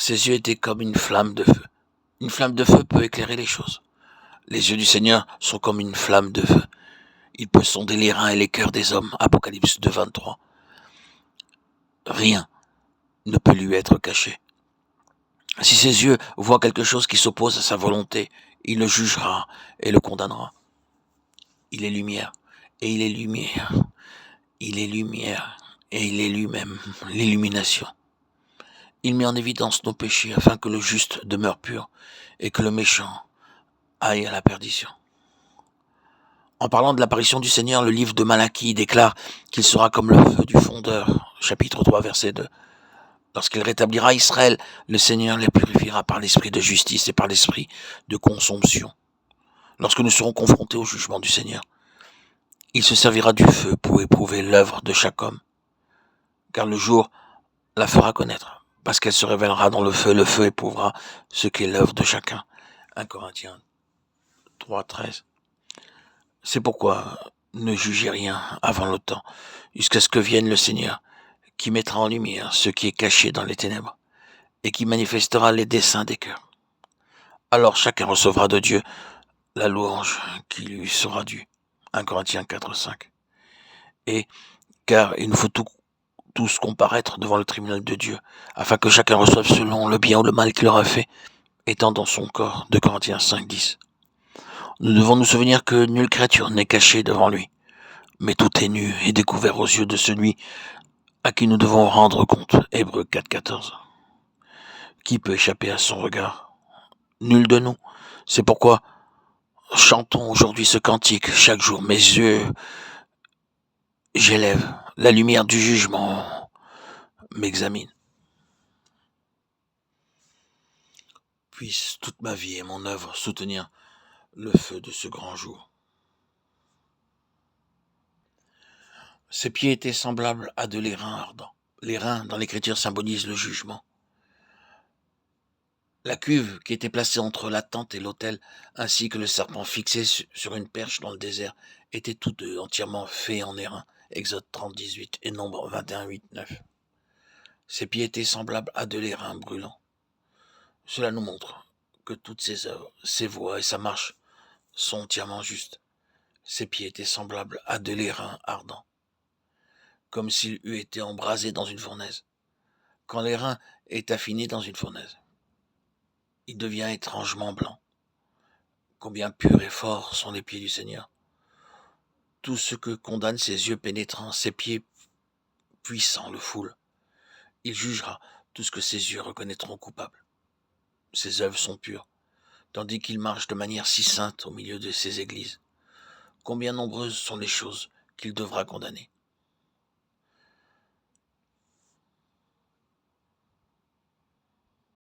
Ses yeux étaient comme une flamme de feu. Une flamme de feu peut éclairer les choses. Les yeux du Seigneur sont comme une flamme de feu. Il peut sonder les reins et les cœurs des hommes. Apocalypse 2, 23. Rien ne peut lui être caché. Si ses yeux voient quelque chose qui s'oppose à sa volonté, il le jugera et le condamnera. Il est lumière, et il est lumière. Il est lumière, et il est lui-même l'illumination. Il met en évidence nos péchés afin que le juste demeure pur et que le méchant aille à la perdition. En parlant de l'apparition du Seigneur, le livre de Malachie déclare qu'il sera comme le feu du fondeur, chapitre 3, verset 2. Lorsqu'il rétablira Israël, le Seigneur les purifiera par l'esprit de justice et par l'esprit de consomption. Lorsque nous serons confrontés au jugement du Seigneur, il se servira du feu pour éprouver l'œuvre de chaque homme, car le jour la fera connaître, parce qu'elle se révélera dans le feu éprouvera ce qu'est l'œuvre de chacun. 1 Corinthiens 3, 13. C'est pourquoi ne jugez rien avant le temps, jusqu'à ce que vienne le Seigneur, qui mettra en lumière ce qui est caché dans les ténèbres, et qui manifestera les desseins des cœurs. Alors chacun recevra de Dieu la louange qui lui sera due. 1 Corinthiens 4, 5. Et car il nous faut tous comparaître devant le tribunal de Dieu, afin que chacun reçoive selon le bien ou le mal qu'il aura fait, étant dans son corps. 2 Corinthiens 5, 10. Nous devons nous souvenir que nulle créature n'est cachée devant lui, mais tout est nu et découvert aux yeux de celui à qui nous devons rendre compte. Hébreux 4, 14. Qui peut échapper à son regard? Nul de nous. C'est pourquoi chantons aujourd'hui ce cantique chaque jour. Mes yeux, j'élève, la lumière du jugement m'examine. Puisse toute ma vie et mon œuvre soutenir le feu de ce grand jour. Ses pieds étaient semblables à de l'airain ardent. L'airain, dans l'écriture, symbolise le jugement. La cuve qui était placée entre la tente et l'autel, ainsi que le serpent fixé sur une perche dans le désert, étaient tous deux entièrement faits en airain. Exode 30, 18 et Nombre 21, 8, 9. Ses pieds étaient semblables à de l'airain brûlant. Cela nous montre que toutes ses œuvres, ses voies et sa marche sont entièrement justes. Ses pieds étaient semblables à de l'airain ardent, comme s'il eût été embrasé dans une fournaise. Quand l'airain est affiné dans une fournaise, il devient étrangement blanc. Combien purs et forts sont les pieds du Seigneur. Tout ce que condamnent ses yeux pénétrants, ses pieds puissants le foule. Il jugera tout ce que ses yeux reconnaîtront coupable. Ses œuvres sont pures, tandis qu'il marche de manière si sainte au milieu de ses églises. Combien nombreuses sont les choses qu'il devra condamner.